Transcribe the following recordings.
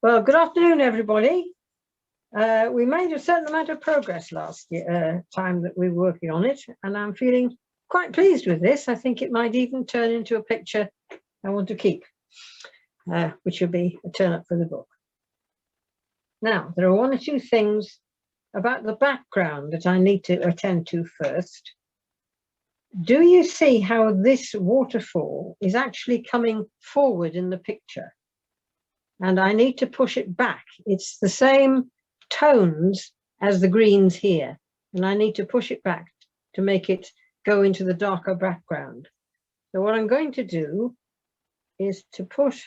Well, good afternoon, everybody. We made a certain amount of progress last time that we were working on it, and I'm feeling quite pleased with this. I think it might even turn into a picture I want to keep, which will be a turn up for the book. Now, there are one or two things about the background that I need to attend to first. Do you see how this waterfall is actually coming forward in the picture? And I need to push it back. It's the same tones as the greens here, and I need to push it back to make it go into the darker background. So what I'm going to do is to push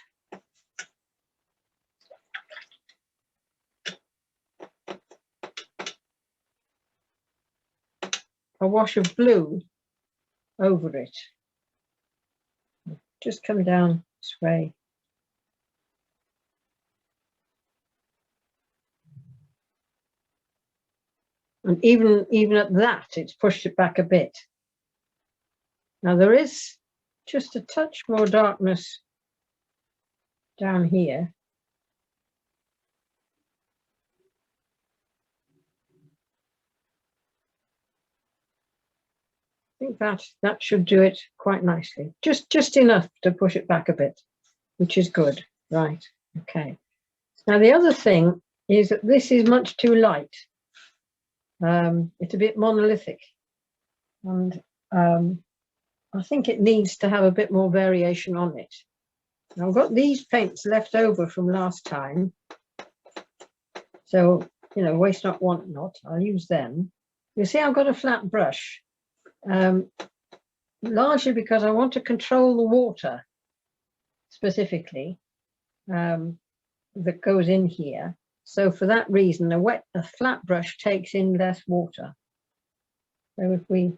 a wash of blue over it. Just come down this way. And even at that, it's pushed it back a bit. Now there is just a touch more darkness down here. I think that should do it quite nicely. Just enough to push it back a bit, which is good. Right, okay. Now the other thing is that this is much too light. It's a bit monolithic, and I think it needs to have a bit more variation on it. Now, I've got these paints left over from last time, so waste not, want not. I'll use them. You see, I've got a flat brush, largely because I want to control the water specifically that goes in here. So for that reason, a flat brush takes in less water. So if we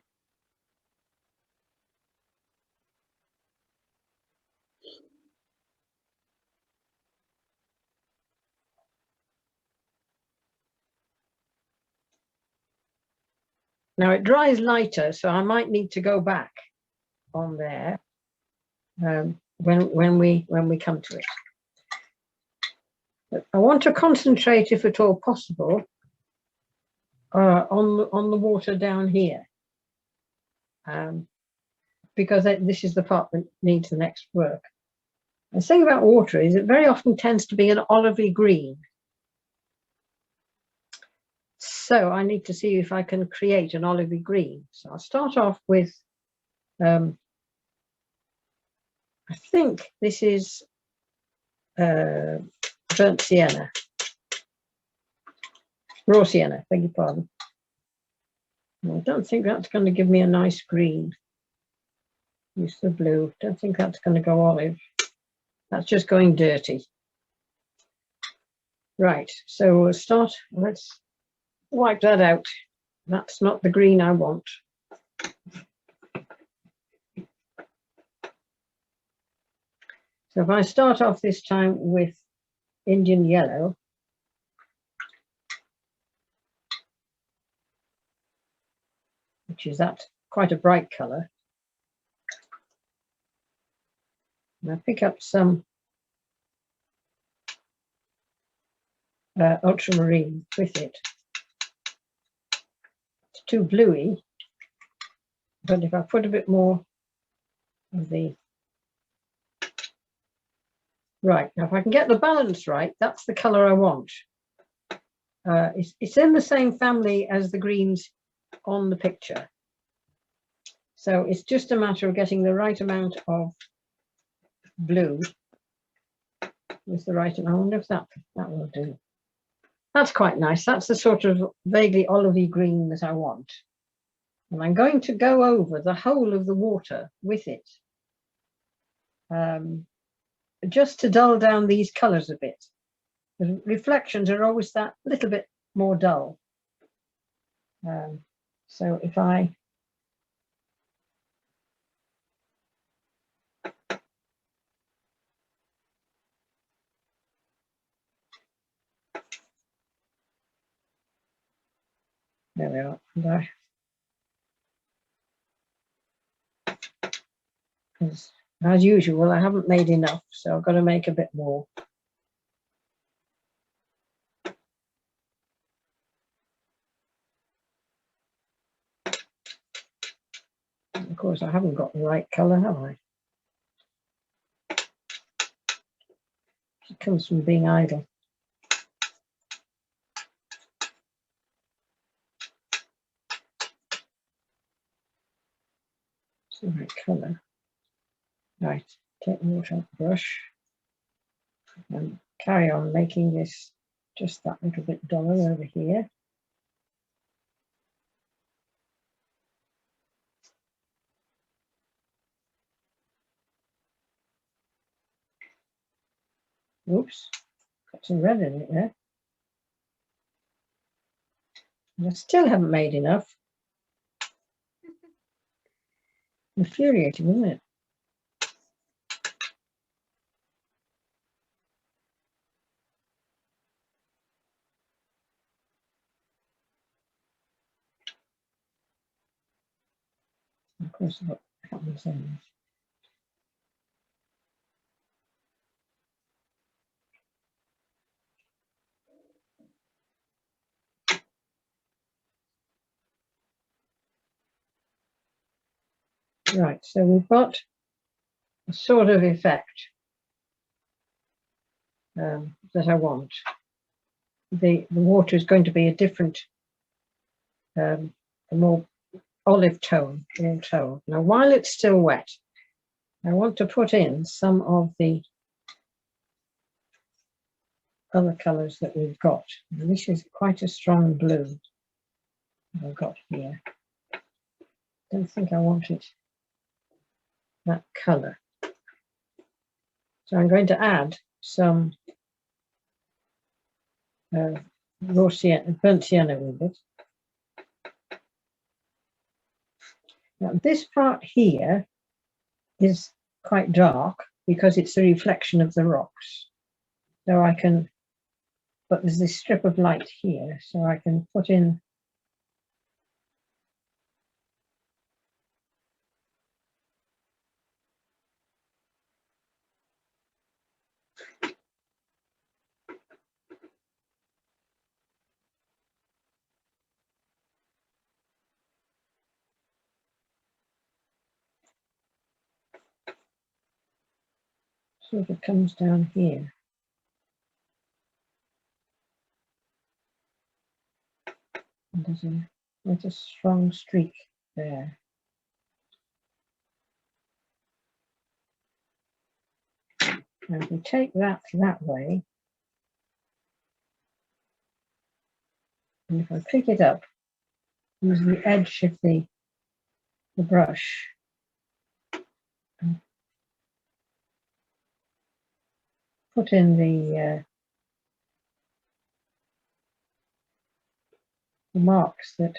now it dries lighter, so I might need to go back on there when we come to it. But I want to concentrate, if at all possible, on the water down here, because this is the part that needs the next work. The thing about water is it very often tends to be an olivey green. So I need to see if I can create an olivey green. So I'll start off with, I think this is burnt sienna, raw sienna, beg your pardon. I don't think that's going to give me a nice green. Use the blue. Don't think that's going to go olive. That's just going dirty. Right, so we'll start. Let's wipe that out. That's not the green I want. So if I start off this time with Indian yellow, which is that quite a bright color, and I pick up some ultramarine with it. It's too bluey, but if I put a bit more of the right, now if I can get the balance right, that's the color I want. It's in the same family as the greens on the picture, so it's just a matter of getting the right amount of blue with the right amount. I wonder if that will do. That's quite nice. That's the sort of vaguely olivey green that I want, and I'm going to go over the whole of the water with it, just to dull down these colors a bit. The reflections are always that little bit more dull. So if I there we are. And as usual, I haven't made enough, so I've got to make a bit more. Of course, I haven't got the right colour, have I? It comes from being idle. It's the right colour. Right, take the water off the brush and carry on making this just that little bit duller over here. Oops, got some red in it there. And I still haven't made enough. Infuriating, isn't it? Of course, what happens then? Right, so we've got a sort of effect that I want. The water is going to be a different, a more olive tone, warm tone. Now, while it's still wet, I want to put in some of the other colours that we've got. And this is quite a strong blue that I've got here. Don't think I want it that colour. So I'm going to add some raw sienna, burnt sienna with it. Now this part here is quite dark because it's the reflection of the rocks. So I can, but there's this strip of light here, so I can put in sort of comes down here. And there's a strong streak there. Now if we take that way, and if I pick it up, use the edge of the brush, and put in the marks that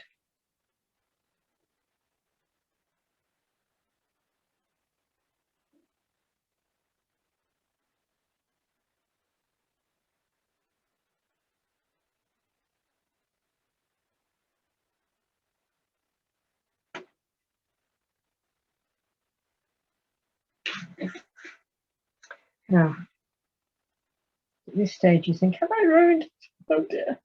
now at this stage you think, have I ruined it? Oh dear.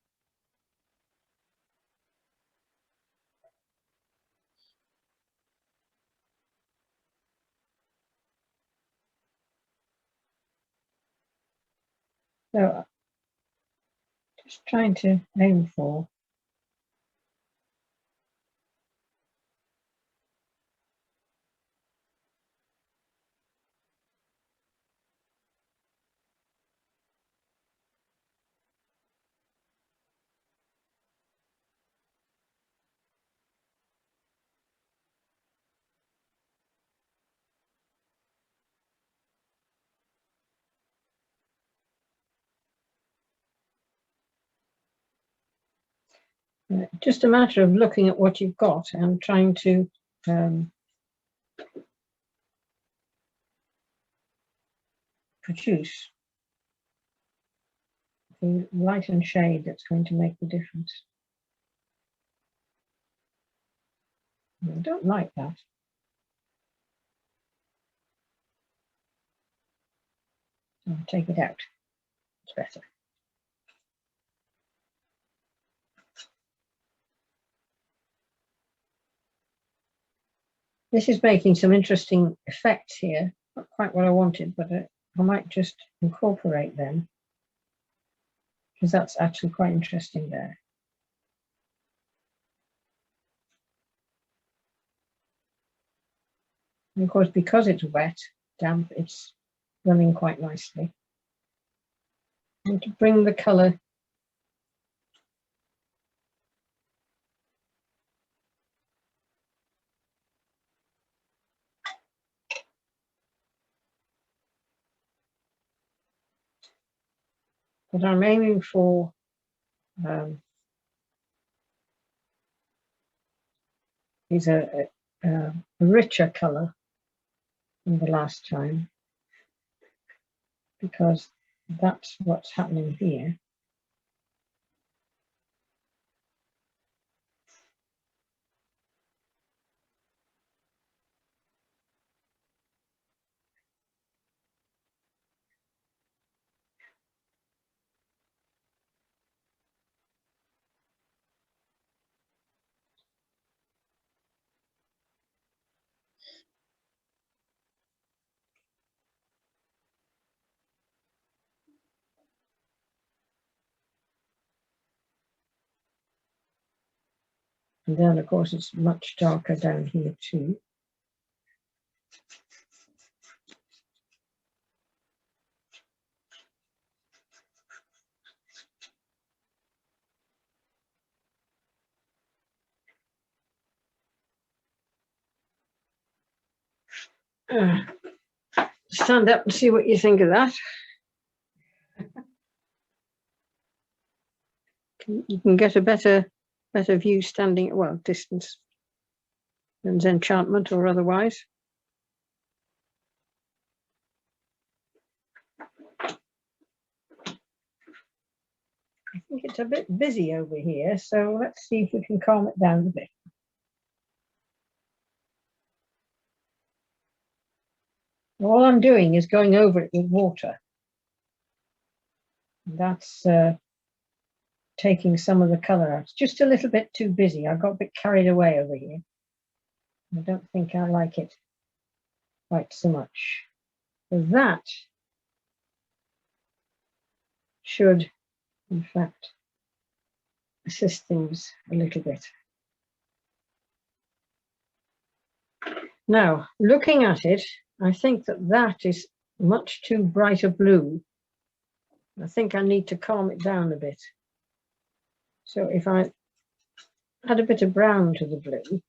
So just trying to aim for just a matter of looking at what you've got and trying to produce the light and shade that's going to make the difference. I don't like that. So I'll take it out. It's better. This is making some interesting effects here. Not quite what I wanted, but I might just incorporate them, because that's actually quite interesting there. And of course, because it's wet, damp, it's running quite nicely. And to bring the colour that I'm aiming for is a richer colour than the last time, because that's what's happening here. And then, of course, it's much darker down here too. Stand up and see what you think of that. You can get a better view standing at, well, distance than enchantment or otherwise. I think it's a bit busy over here, so let's see if we can calm it down a bit. All I'm doing is going over it with water. That's taking some of the colour out. It's just a little bit too busy. I got a bit carried away over here. I don't think I like it quite so much. So that should, in fact, assist things a little bit. Now, looking at it, I think that is much too bright a blue. I think I need to calm it down a bit. So if I add a bit of brown to the blue,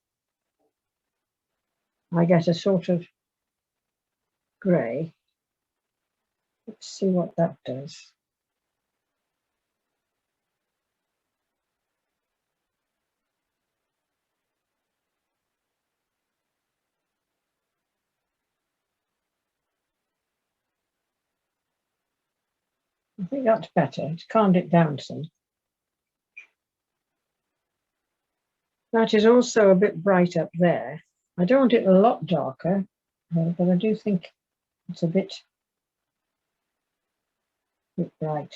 I get a sort of grey. Let's see what that does. I think that's better. It's calmed it down some. That is also a bit bright up there. I don't want it a lot darker, but I do think it's a bit bright.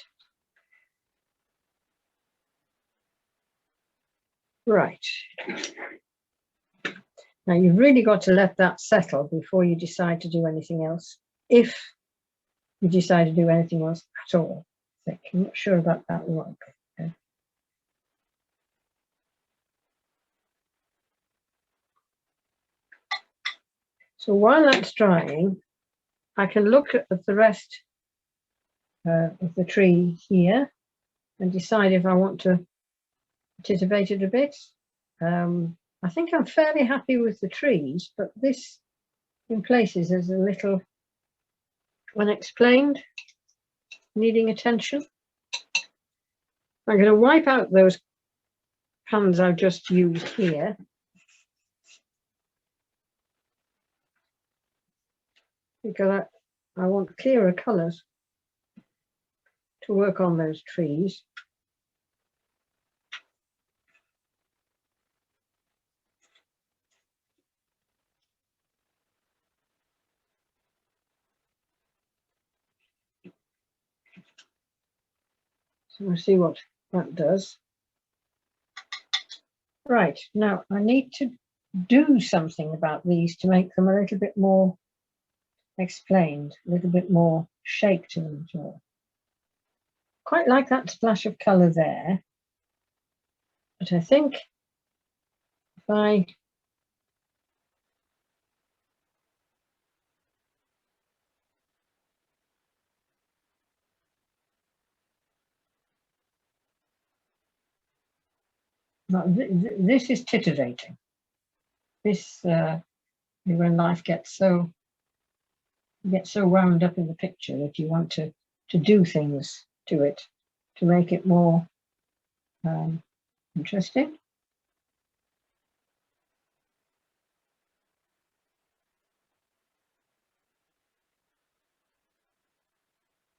Right. Now you've really got to let that settle before you decide to do anything else. If you decide to do anything else at all. I'm not sure about that one. Okay. So while that's drying, I can look at the rest of the tree here and decide if I want to titivate it a bit. I think I'm fairly happy with the trees, but this in places is a little unexplained, needing attention. I'm going to wipe out those pans I've just used here. Because I want clearer colours to work on those trees. So we'll see what that does. Right, now I need to do something about these to make them a little bit more explained, a little bit more shape to them as well. Quite like that splash of colour there, but I think if I this is titivating. This when life gets so wound up in the picture that you want to do things to it to make it more interesting.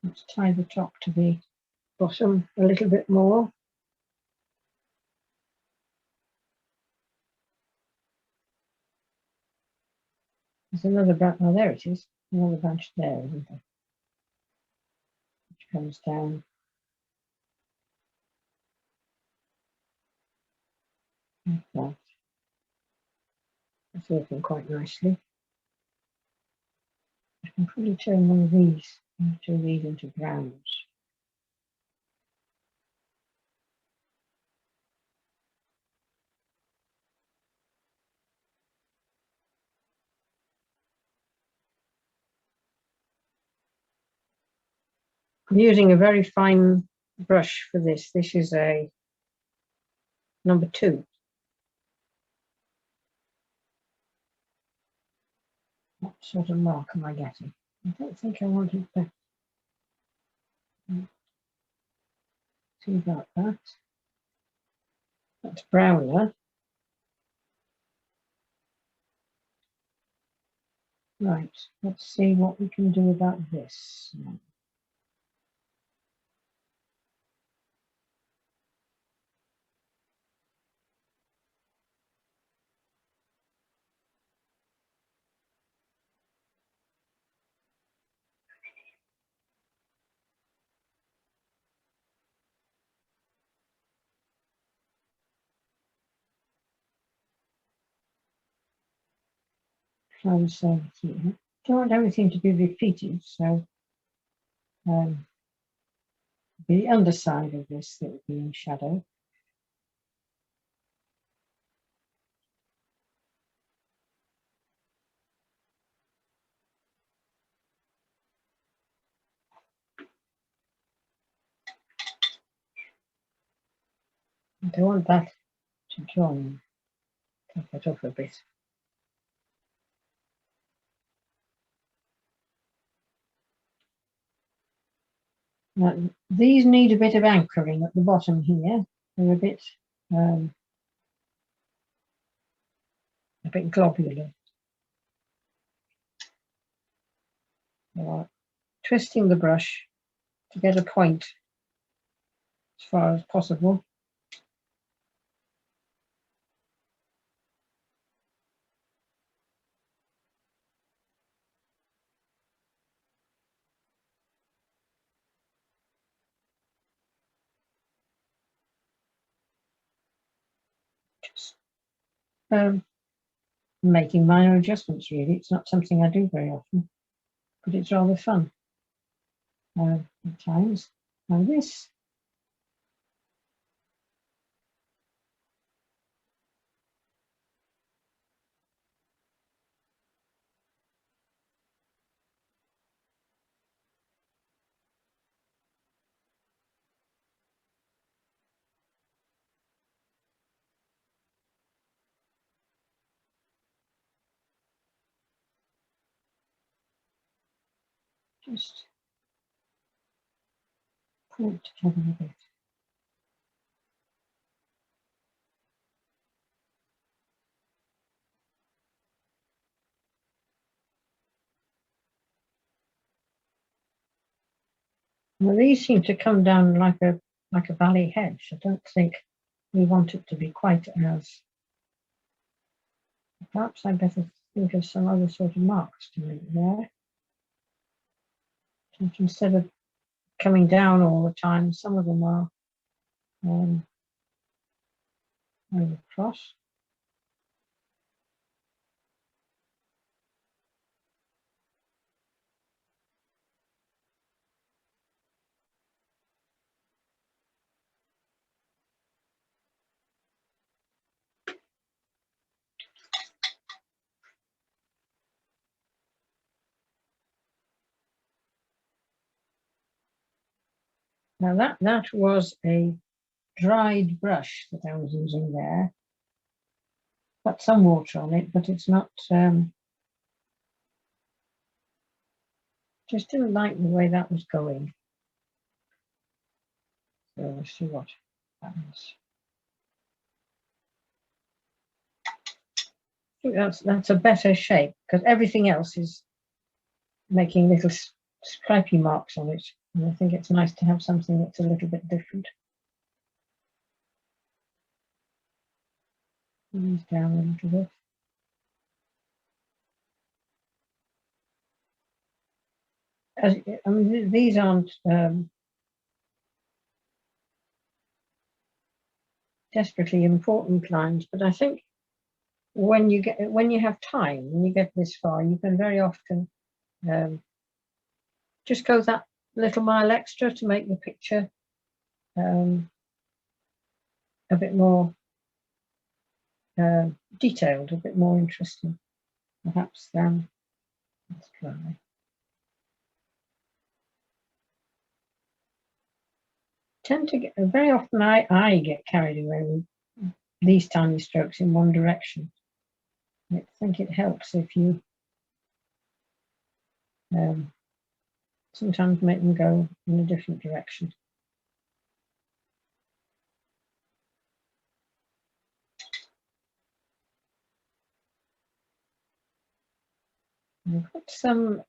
Let's tie the top to the bottom a little bit more. There's another branch. Oh, there it is. Another branch there, isn't there? Which comes down. Like that. It's working quite nicely. I can probably turn one of these into browns. I'm using a very fine brush for this. This is a number 2. What sort of mark am I getting? I don't think I wanted to see about that. That's browner. Right, let's see what we can do about this. Try the same here. Don't want everything to be repeated, so the underside of this that would be in shadow. I don't want that to join. Take that off a bit. Now, these need a bit of anchoring at the bottom here. They're a bit globular. Twisting the brush to get a point as far as possible. Just making minor adjustments, really. It's not something I do very often, but it's rather fun at times. Now this, just pull it together a bit. Well, these seem to come down like a valley hedge. I don't think we want it to be quite as. Perhaps I better think of some other sort of marks to make there. So instead of coming down all the time, some of them are over across. Now that was a dried brush that I was using there. Got some water on it, but it's not, just didn't like the way that was going. So let's see what happens. I think that's a better shape, because everything else is making little stripy marks on it. And I think it's nice to have something that's a little bit different. These down a little bit. I mean, these aren't desperately important lines, but I think when you have time, when you get this far, you can very often just go that little mile extra to make the picture a bit more detailed, a bit more interesting, perhaps. Let's try. Tend to get very often I get carried away with these tiny strokes in one direction. I think it helps if you sometimes make them go in a different direction. I've got some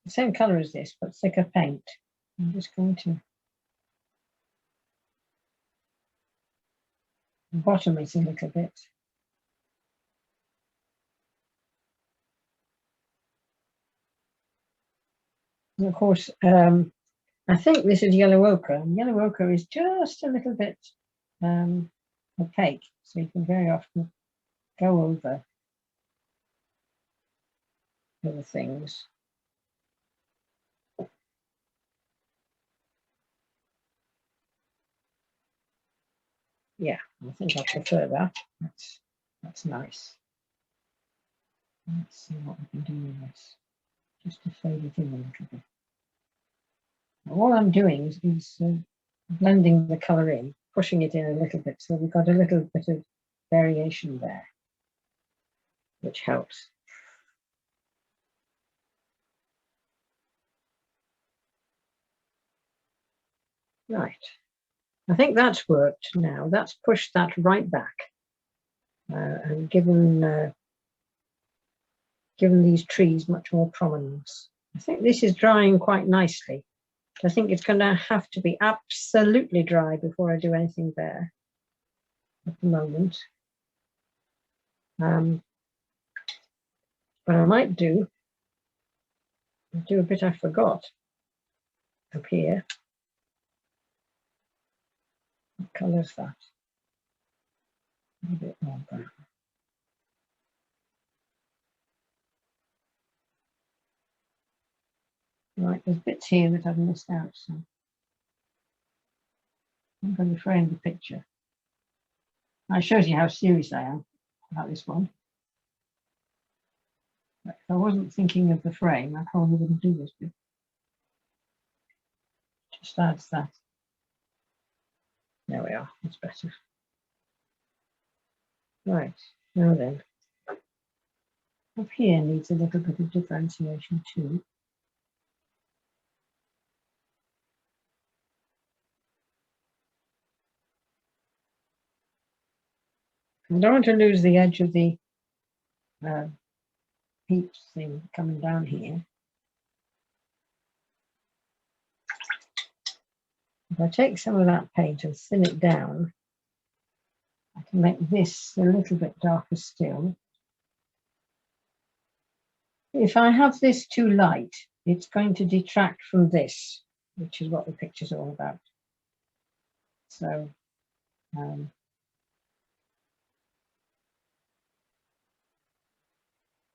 same color as this, but thicker paint. I'm just going to bottom it a little bit. And of course, I think this is yellow ochre, and yellow ochre is just a little bit opaque, so you can very often go over other things. Yeah, I think I prefer that. That's nice. Let's see what we can do with this. Just to fade it in a little bit. Now, all I'm doing is blending the colour in, pushing it in a little bit, so we've got a little bit of variation there, which helps. Right, I think that's worked now. That's pushed that right back and given these trees much more prominence. I think this is drying quite nicely. I think it's going to have to be absolutely dry before I do anything there at the moment. What I might do, I'll do a bit I forgot up here. What colour is that? A bit more brown. Right, there's bits here that I've missed out, so I'm going to frame the picture. That shows you how serious I am about this one. But if I wasn't thinking of the frame, I probably wouldn't do this bit. Just adds that. There we are, that's better. Right, now then. Up here needs a little bit of differentiation too. I don't want to lose the edge of the peeps thing coming down here. If I take some of that paint and thin it down, I can make this a little bit darker still. If I have this too light, it's going to detract from this, which is what the picture's all about. So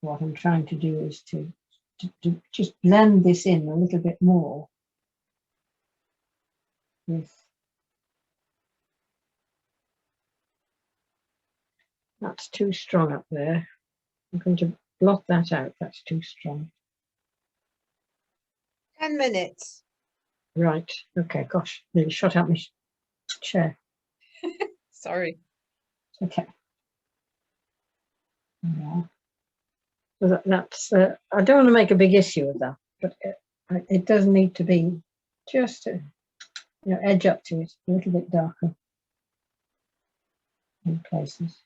what I'm trying to do is to just blend this in a little bit more with, that's too strong up there. I'm going to blot that out, that's too strong. 10 minutes. Right. Okay. Gosh, nearly shot out my chair. Sorry. Okay. Yeah. So that's. I don't want to make a big issue of that, but it does need to be just to, edge up to it a little bit darker in places.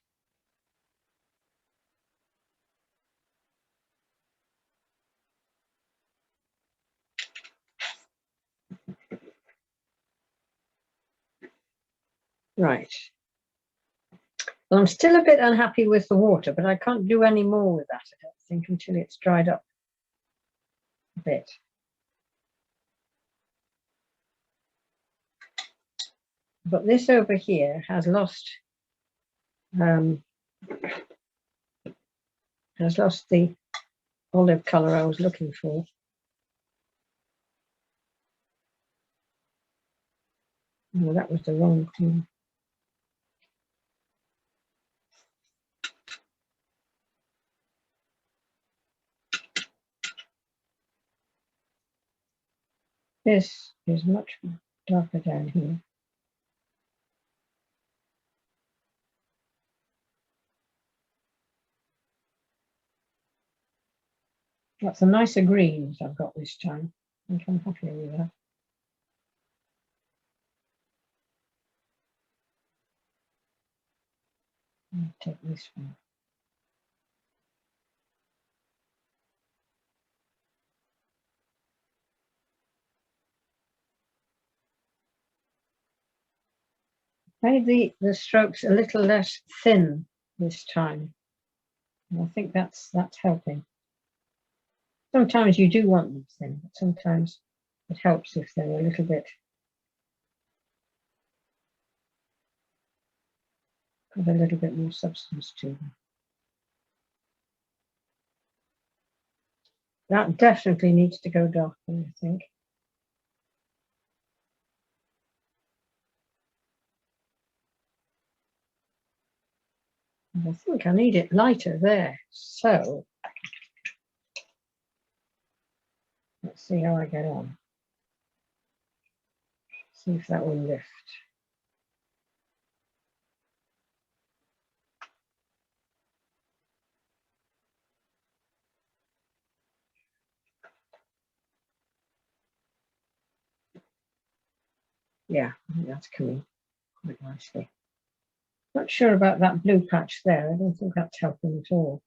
Right. Well, I'm still a bit unhappy with the water, but I can't do any more with that, I don't think, until it's dried up a bit. But this over here has lost the olive colour I was looking for. Oh, that was the wrong thing. This is much darker down here. That's a nicer green I've got this time. I think I'm happy with that. I'll take this one. Made the strokes a little less thin this time. And I think that's helping. Sometimes you do want them thin, but sometimes it helps if they're a little bit got a little bit more substance to them. That definitely needs to go darker, I think. And I think I need it lighter there. So let's see how I get on. See if that will lift. Yeah, I think that's coming quite nicely. Not sure about that blue patch there. I don't think that's helping at all.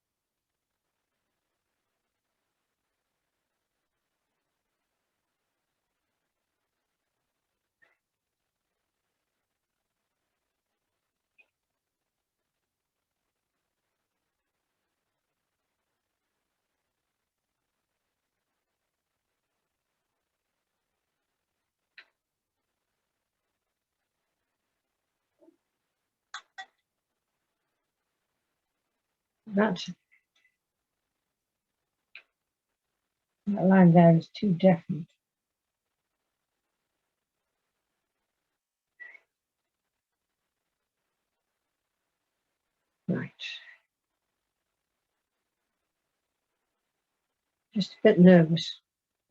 That line there is too definite. Right. Just a bit nervous.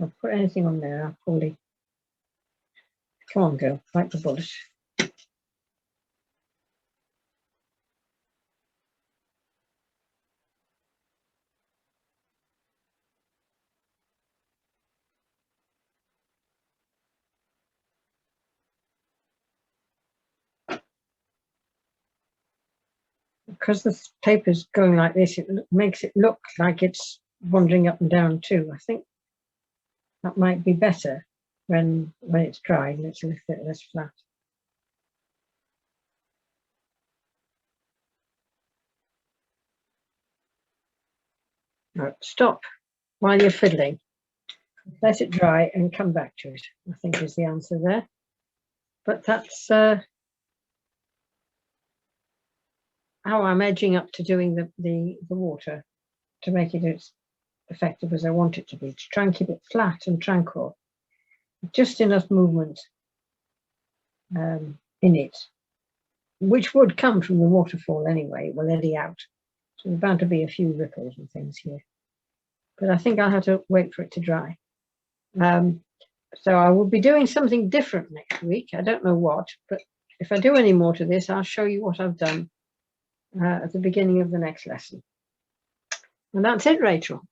I'll put anything on there, I'll probably. Come on, girl, bite the bullet. Because the paper's going like this, it makes it look like it's wandering up and down too. I think that might be better when it's dry and it's a little bit less flat. Right, stop while you're fiddling. Let it dry and come back to it, I think is the answer there. But that's how I'm edging up to doing the water to make it as effective as I want it to be, to try and keep it flat and tranquil. Just enough movement in it, which would come from the waterfall anyway. It will eddy out. So there's bound to be a few ripples and things here. But I think I'll have to wait for it to dry. So I will be doing something different next week. I don't know what, but if I do any more to this, I'll show you what I've done at the beginning of the next lesson. And that's it, Rachel.